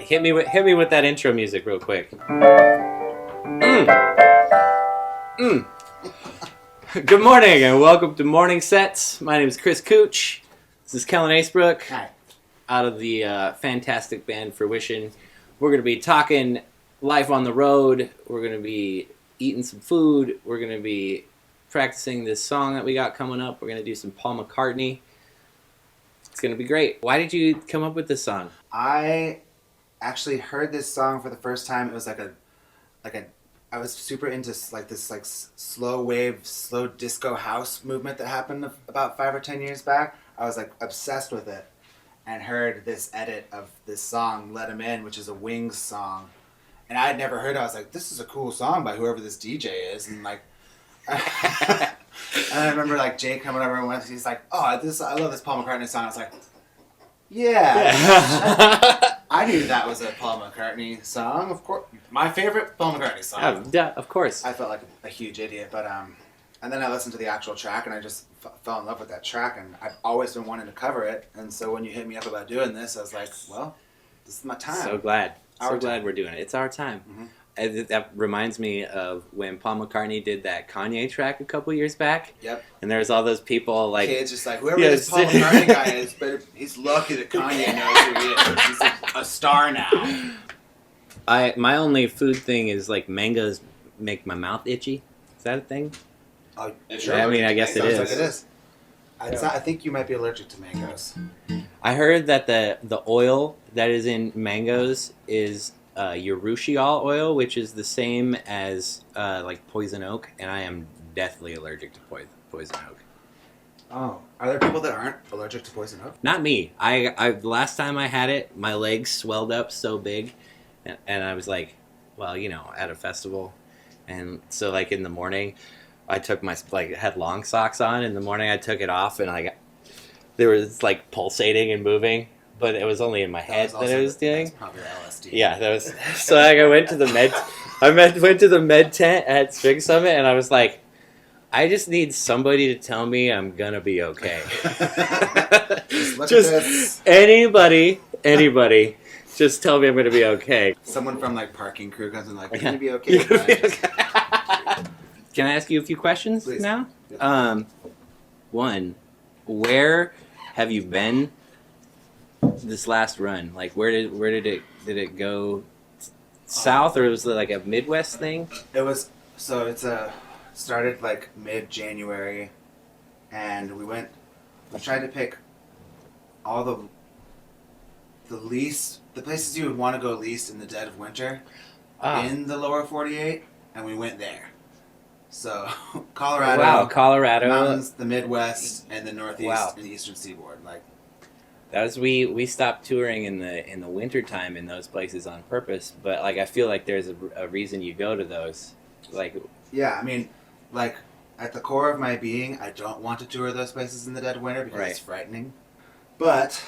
Hit me with that intro music real quick. Good morning and welcome to Morning Sets. My name is Chris Cooch. This is Kellen Asebroek. Hi. Out of the fantastic band Fruition. We're going to be talking life on the road. We're going to be eating some food. We're going to be practicing this song that we got coming up. We're going to do some Paul McCartney. It's going to be great. Why did you come up with this song? I actually heard this song for the first time. It was I was super into this slow wave, slow disco house movement that happened about 5 or 10 years back. I was like obsessed with it and heard this edit of this song, Let 'Em In, which is a Wings song. And I had never heard it. I was like, this is a cool song by whoever this DJ is. And like, and I remember like Jay coming over and he's like, oh, I love this Paul McCartney song. I was like, yeah. I knew that was a Paul McCartney song, of course. My favorite Paul McCartney song. Yeah, of course. I felt like a huge idiot, but and then I listened to the actual track and I just fell in love with that track, and I've always been wanting to cover it. And so when you hit me up about doing this, I was like, well, this is my time. So glad we're doing it. It's our time. Mm-hmm. That reminds me of when Paul McCartney did that Kanye track a couple years back. Yep. And there's all those people like... Kids just like, whoever this Paul McCartney guy is, but he's lucky that Kanye knows who he is. He's a star now. My only food thing is like mangoes make my mouth itchy. Is that a thing? Oh, sure. I mean, I guess it is. Like it is. I think you might be allergic to mangoes. I heard that the oil that is in mangoes is urushiol oil, which is the same as like poison oak, and I am deathly allergic to poison oak. Oh, are there people that aren't allergic to poison oak? Not me. I last time I had it, my legs swelled up so big, and I was like, well, at a festival, and so like in the morning, I took my had long socks on. In the morning, I took it off, and there was like pulsating and moving. But it was only in my head that I was doing. That's probably LSD. Yeah, that was. So I went to the went to the med tent at Spring Summit, and I was like, I just need somebody to tell me I'm gonna be okay. Just anybody, just tell me I'm gonna be okay. Someone from like parking crew comes and like, you're gonna be okay. Can I ask you a few questions Please. now? Yeah. One, where have you been this last run? Like, where did it go south, or was it like a Midwest thing? It was, so started like mid-January, and we tried to pick all the places you would want to go least in the dead of winter in the lower 48, and we went there. So Colorado, Colorado, mountains, the Midwest, and the Northeast and the Eastern Seaboard. Like that was we stopped touring in the wintertime in those places on purpose, but like I feel like there's a reason you go to those. Like yeah, I mean, like at the core of my being, I don't want to tour those places in the dead of winter because it's frightening. But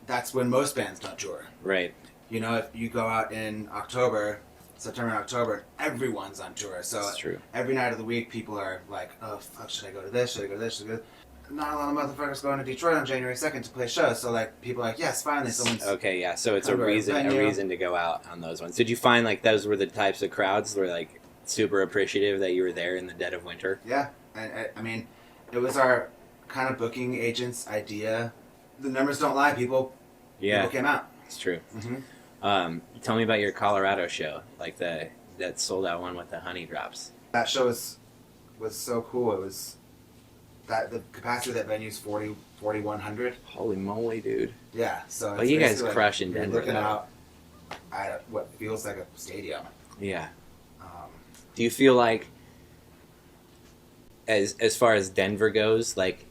that's when most bands don't tour. Right. If you go out in September and October, everyone's on tour. So that's true. Every night of the week, people are like, oh, fuck, should I go to this? Should I go to this? Should I go to this? Not a lot of motherfuckers going to Detroit on January 2nd to play shows. So like, people are like, yes, finally someone's... Okay, yeah. So it's a reason to go out on those ones. Did you find like those were the types of crowds that were like super appreciative that you were there in the dead of winter? Yeah. I mean, it was our kind of booking agent's idea. The numbers don't lie, people came out. It's true. Mm-hmm. Tell me about your Colorado show, like that sold out one with the honey drops. That show was so cool. It was the capacity of that venue is 4,100. Holy moly, dude! Yeah, so you guys crushing Denver. Denver. Looking out at what feels like a stadium. Yeah. Do you feel like, as far as Denver goes, like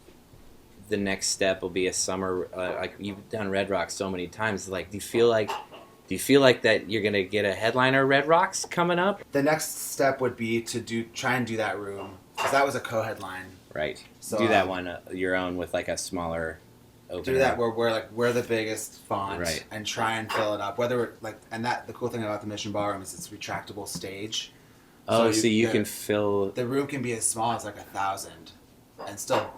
the next step will be a summer? Like you've done Red Rocks so many times. Like, do you feel like that you're gonna get a headliner Red Rocks coming up? The next step would be to try and do that room, because that was a co-headline. Right. So do that one your own with like a smaller opener. Do that where we're the biggest font, right, and try and fill it up. Whether we're like, and that the cool thing about the Mission Ballroom is it's a retractable stage. Oh, so you can fill... The room can be as small as like 1,000 and still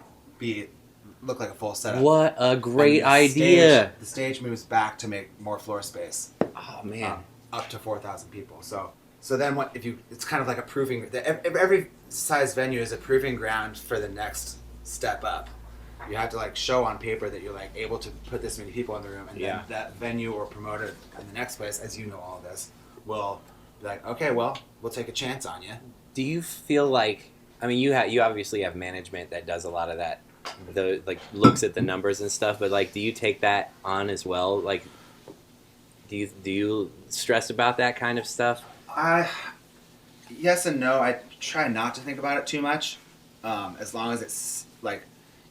look like a full setup. What a great idea! The stage moves back to make more floor space. Oh man. Up to 4,000 people. So then what if you? It's kind of like a proving. Every size venue is a proving ground for the next step up. You have to like show on paper that you're like able to put this many people in the room, and then that venue or promoter in the next place, as you know all this, will be like, okay, well, we'll take a chance on you. Do you feel like? I mean, you obviously have management that does a lot of that, like looks at the numbers and stuff. But like, do you take that on as well? Like, do you stress about that kind of stuff? Yes and no. I try not to think about it too much, as long as it's like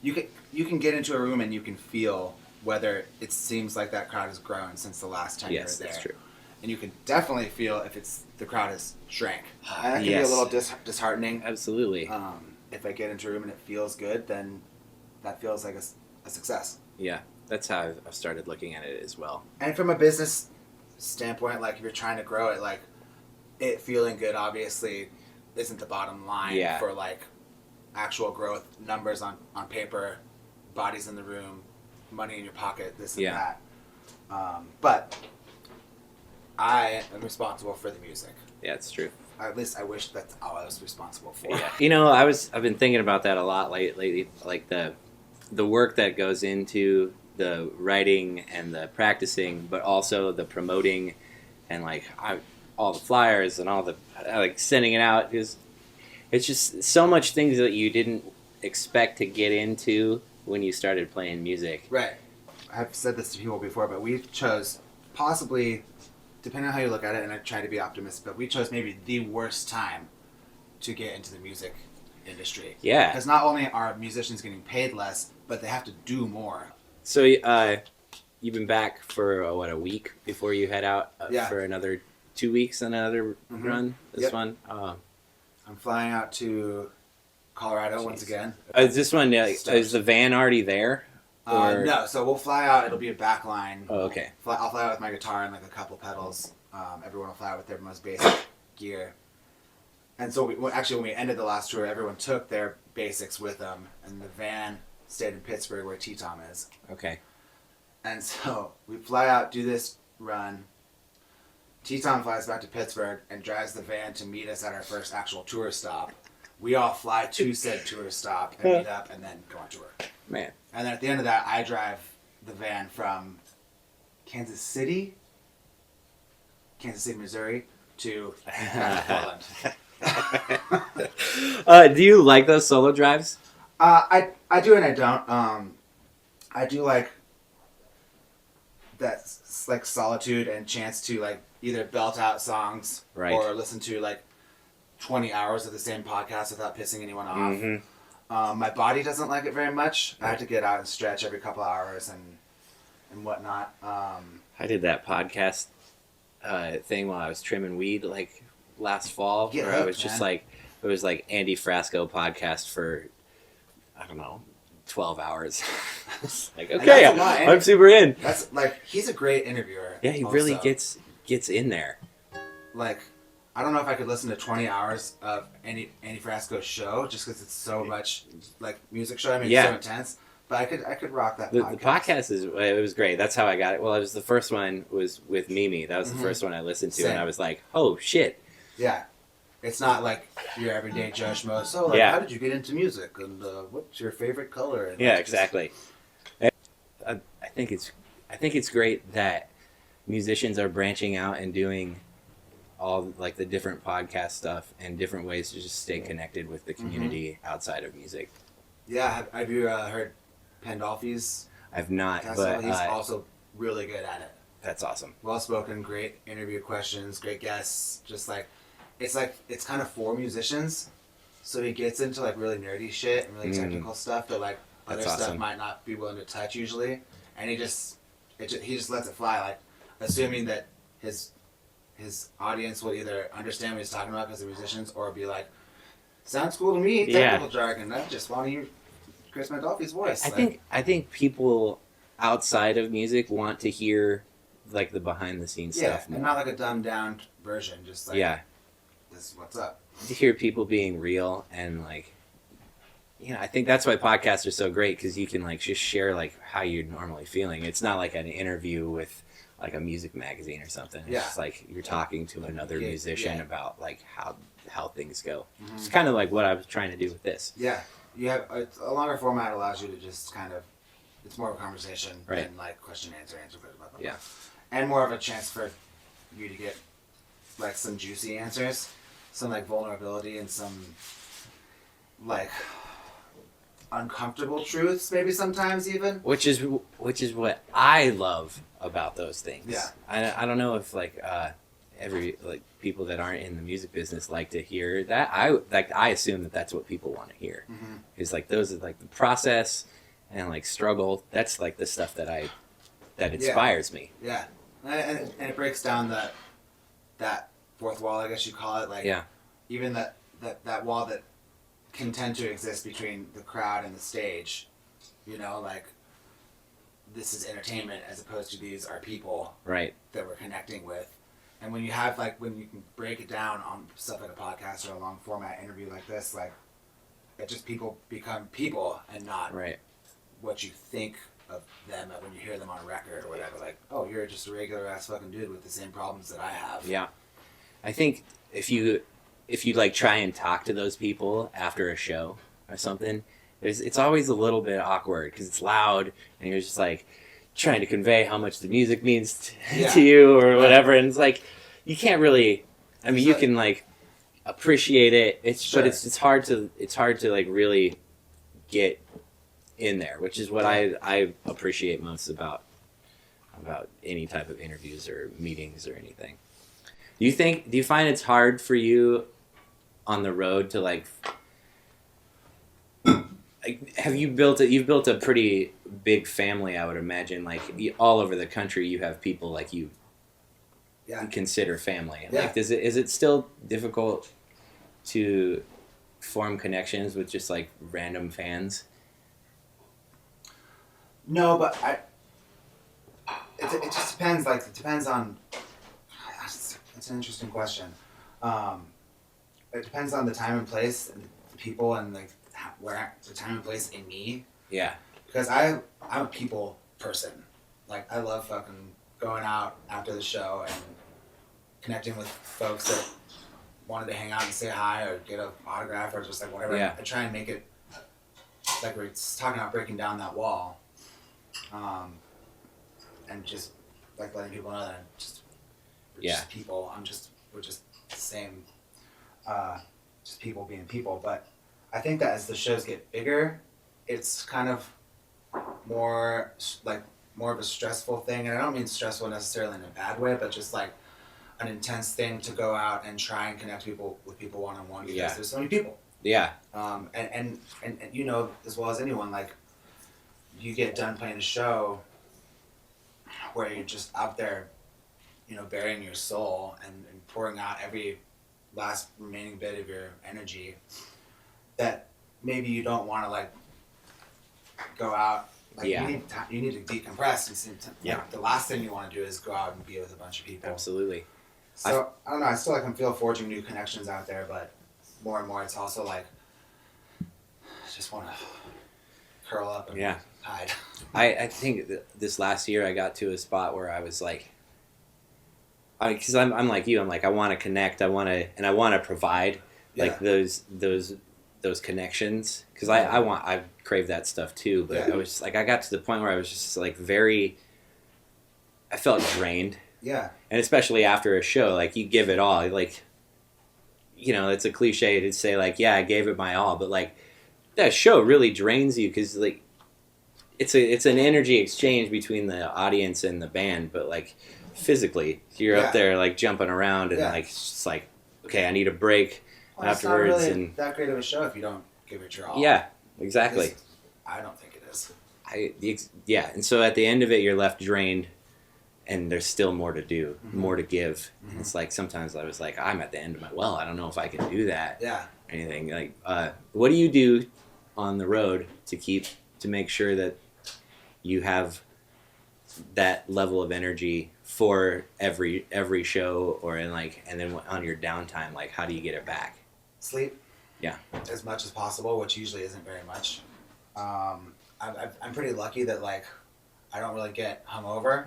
you can get into a room and you can feel whether it seems like that crowd has grown since the last time you were there. Yes, that's true. And you can definitely feel if the crowd has shrank. And that can be a little disheartening. Absolutely. If I get into a room and it feels good, then that feels like a success. Yeah, that's how I've started looking at it as well. And from a business standpoint, like if you're trying to grow it, like it feeling good obviously isn't the bottom line for like actual growth, numbers on paper, bodies in the room, money in your pocket, this and that. But I am responsible for the music. Yeah, it's true. At least I wish that's all I was responsible for. Yeah. You know, I've been thinking about that a lot lately, like the work that goes into the writing and the practicing, but also the promoting and like all the flyers and all the like sending it out. It's just so much things that you didn't expect to get into when you started playing music. Right. I've said this to people before, but we chose possibly, depending on how you look at it, and I try to be optimistic, but we chose maybe the worst time to get into the music industry. Yeah. Because not only are musicians getting paid less, but they have to do more. So you've been back for, a week before you head out for another 2 weeks on another run? This one? I'm flying out to Colorado once again. This one, is the van already there? No, so we'll fly out. It'll be a back line. Oh, okay. I'll fly out with my guitar and like a couple pedals. Everyone will fly out with their most basic gear. And so when we ended the last tour, everyone took their basics with them, and the van stayed in Pittsburgh where T-Tom is. Okay. And so we fly out, do this run. T-Tom flies back to Pittsburgh and drives the van to meet us at our first actual tour stop. We all fly to said tour stop and meet up and then go on tour. Man. And then at the end of that, I drive the van from Kansas City, Missouri, to Portland. Do you like those solo drives? I do and I don't. I do like that like solitude and chance to like either belt out songs or listen to like 20 hours of the same podcast without pissing anyone off. Mm-hmm. My body doesn't like it very much. I have to get out and stretch every couple hours and whatnot. I did that podcast thing while I was trimming weed like last fall, where I was just like, it was like Andy Frasco podcast for, I don't know, 12 hours. Like, okay, I'm super in. That's like, he's a great interviewer. Yeah, he really gets in there. Like, I don't know if I could listen to 20 hours of Andy Frasco's show just because it's so much like music show. I mean, it's so intense. But I could rock that podcast. The podcast it was great. That's how I got it. Well, it was the first one was with Mimi. That was the first one I listened to, and I was like, oh shit. Yeah. It's not like your everyday Joe Schmo. So, like, how did you get into music? And what's your favorite color? And exactly. I think it's great that musicians are branching out and doing all like the different podcast stuff and different ways to just stay connected with the community outside of music. Yeah, have you heard Pandolfi's? I've not, but he's also really good at it. That's awesome. Well spoken, great interview questions, great guests. Just like it's kind of for musicians, so he gets into like really nerdy shit and really technical stuff that like other stuff might not be willing to touch usually, and he just lets it fly, like assuming that his audience will either understand what he's talking about because they're musicians, or be like, sounds cool to me, technical jargon. I just want to hear Chris Pandolfi's voice. I think people outside of music want to hear like the behind the scenes stuff more. And not like a dumbed down version, just like this is what's up. To hear people being real and like, I think that's why podcasts are so great, because you can like just share like how you're normally feeling. It's not like an interview with like a music magazine or something. It's Yeah. just like you're talking to another musician about like how things go. Mm-hmm. It's kind of like what I was trying to do with this. Yeah, you have a longer format allows you to just kind of, it's more of a conversation than like question answer blah, blah, blah. Yeah. And more of a chance for you to get like some juicy answers, some like vulnerability and some like uncomfortable truths maybe sometimes even. Which is what I love about those things. Yeah. I don't know if like every like people that aren't in the music business like to hear that. I assume that that's what people want to hear. Mm-hmm. Is like those are like the process and like struggle. That's like the stuff that inspires me. Yeah, and it breaks down that fourth wall, I guess you call it. Like even that wall that can tend to exist between the crowd and the stage. You know, like this is entertainment as opposed to these are people right that we're connecting with. And when you have like when you can break it down on stuff like a podcast or a long format interview like this, like it just people become people and not what you think of them when you hear them on a record or whatever. Like, oh, you're just a regular ass fucking dude with the same problems that I have. Yeah, I think if you like try and talk to those people after a show or something, it's always a little bit awkward because it's loud and you're just like trying to convey how much the music means to you or whatever, and it's like you can't really. I mean, you can like appreciate it. But it's hard to like really get in there, which is what I appreciate most about any type of interviews or meetings or anything. Do you find it's hard for you on the road to like you've built a pretty big family, I would imagine, like all over the country you have people like you consider family, and like is it still difficult to form connections with just like random fans? No, but it just depends. Like, it depends on. It's an interesting question. It depends on the time and place and the people and like where the time and place in me. Yeah. Because I'm a people person. Like I love fucking going out after the show and connecting with folks that wanted to hang out and say hi or get an autograph or just like whatever. I try and make it like we're talking about breaking down that wall. And just like letting people know that we're just people. We're just the same, just people being people. But I think that as the shows get bigger, it's kind of more of a stressful thing. And I don't mean stressful necessarily in a bad way, but just like an intense thing to go out and try and connect with people one-on-one because there's so many people. Yeah. And you know as well as anyone, like you get done playing a show where you're just out there, you know, burying your soul and pouring out every last remaining bit of your energy that maybe you don't want to like go out. Like you need to decompress. Like, the last thing you want to do is go out and be with a bunch of people. Absolutely. So I don't know. I still feel forging new connections out there, but more and more it's also like I just want to curl up and hide. I think this last year I got to a spot where I was like, because I'm like you. I'm like I want to connect. I want to provide like those connections because I crave that stuff too. But I was just, like I got to the point where I was just like I felt drained. Yeah. And especially after a show, like you give it all. Like, you know, it's a cliche to say like, I gave it my all, but like that show really drains you because like it's an energy exchange between the audience and the band, but like physically you're up there like jumping around and like it's just like, okay, I need a break afterwards. It's not really that great of a show if you don't give it your all. Yeah, exactly. I don't think it is. And so at the end of it, you're left drained. And there's still more to do, more to give. Mm-hmm. It's like sometimes I was like, I'm at the end of my well. I don't know if I can do that. Yeah. Or anything like, what do you do on the road to make sure that you have that level of energy for every show or and then on your downtime, like how do you get it back? Sleep. Yeah. As much as possible, which usually isn't very much. I'm pretty lucky that like I don't really get hungover.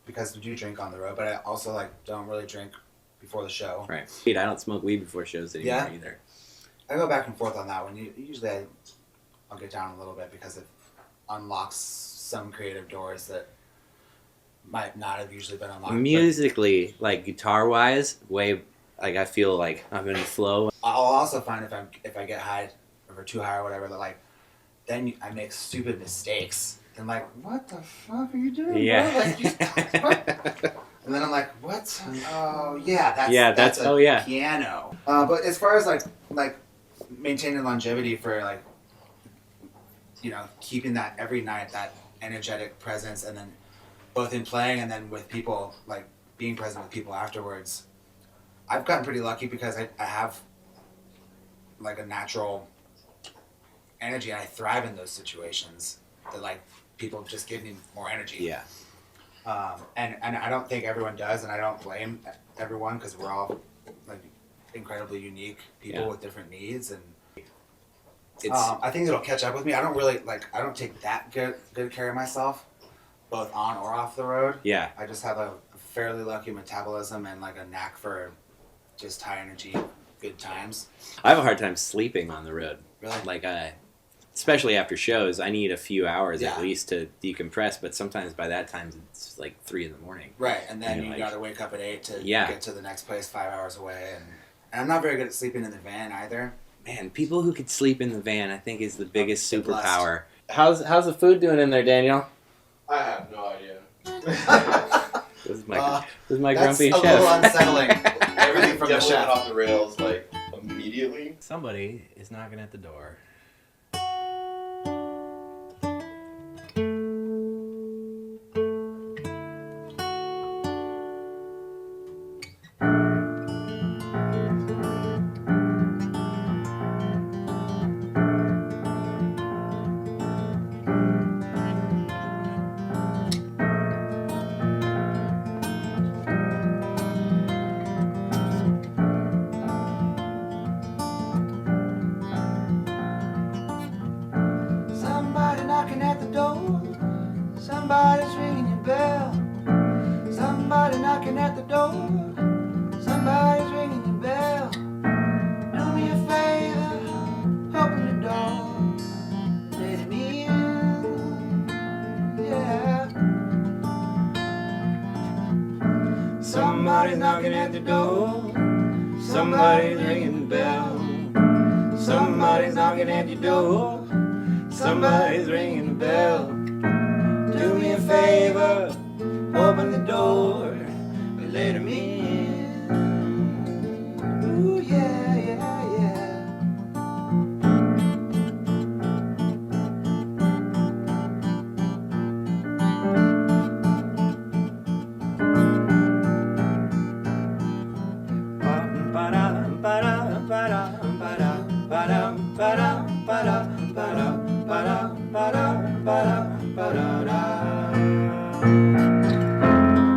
because we do drink on the road, but I also like don't really drink before the show. Right. I don't smoke weed before shows anymore either. I go back and forth on that one. Usually I'll get down a little bit because it unlocks some creative doors that might not have usually been unlocked. Musically, like guitar wise, way like I feel like I'm in the flow. I'll also find if I get high or too high or whatever, that like then I make stupid mistakes. And like, what the fuck are you doing? Yeah. Bro? Like, and then I'm like, what? Oh yeah, that's piano. But as far as like maintaining longevity for like, you know, keeping that every night, that energetic presence, and then both in playing and then with people, like being present with people afterwards, I've gotten pretty lucky because I have like a natural energy and I thrive in those situations that like people just give me more energy. Yeah. And I don't think everyone does, and I don't blame everyone because we're all like incredibly unique people with different needs, and I think it'll catch up with me. I don't take that good care of myself, both on or off the road. Yeah. I just have a fairly lucky metabolism and like a knack for just high energy, good times. I have a hard time sleeping on the road. Really? Like especially after shows, I need a few hours at least to decompress. But sometimes by that time it's like 3 a.m. Right, and then you got to wake up at 8 to get to the next place 5 hours away, and I'm not very good at sleeping in the van either. Man, people who could sleep in the van, I think, is the biggest superpower. How's the food doing in there, Daniel? I have no idea. This is my grumpy chef. That's a little unsettling. Everything from the chef off the rails, like immediately. Somebody is knocking at the door. Somebody's ringing your bell. Somebody knocking at the door. Somebody's ringing your bell. Do me a favor, open the door. Let me in, yeah. Somebody's knocking at the door. Somebody's ringing the bell. Somebody's knocking at your door. Somebody's ringing the bell. Do me a favor, open the door, and let him in. Ooh, yeah, yeah, yeah.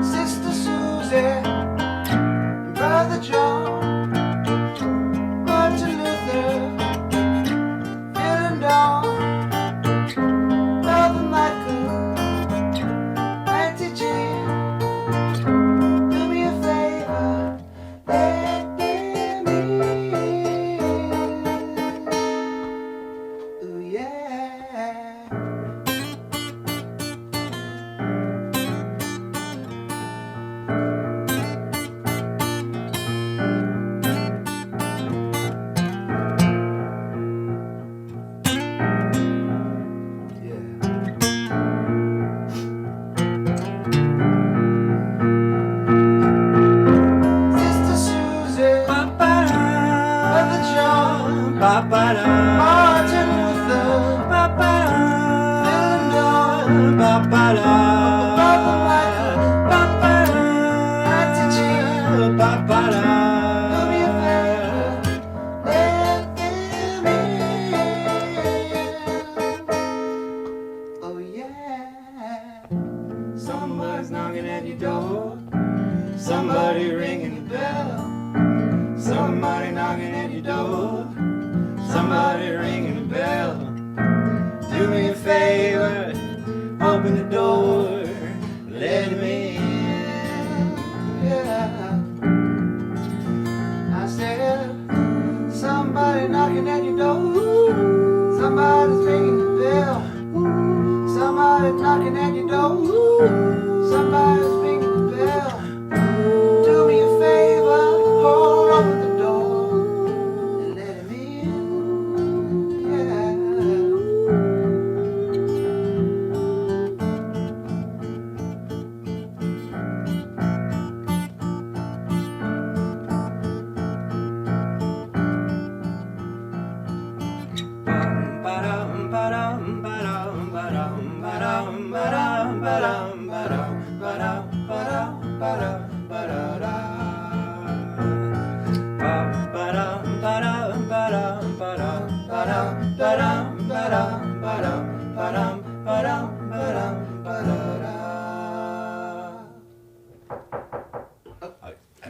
Sister Susie and Brother John, Martin Luther, Phil and Don, Brother Michael, Auntie Jean, do me a favor, let them in. Ooh, yeah. Martin Luther, Phil and Don, Brother Michael, Auntie Jean, do me a favor, let them in. Oh yeah. Somebody's knocking at your door. Somebody ringing your bell. Somebody knocking at your door. Somebody ringing the bell. Do me a favor, open the door, let him in.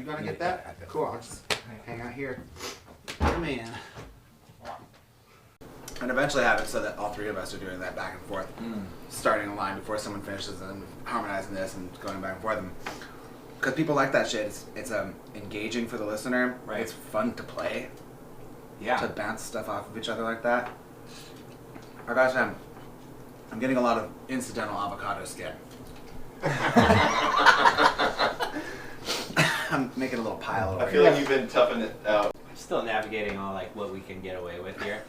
gonna get that? Cool. I'll just hang out here. Oh man. And eventually have it so that all three of us are doing that back and forth, starting a line before someone finishes and harmonizing this and going back and forth. Because people like that shit. It's engaging for the listener. Right. It's fun to play. Yeah. To bounce stuff off of each other like that. I gotta say, I'm getting a lot of incidental avocado skin. I'm making a little pile over I feel like you've been toughing it out. I'm still navigating all like what we can get away with here.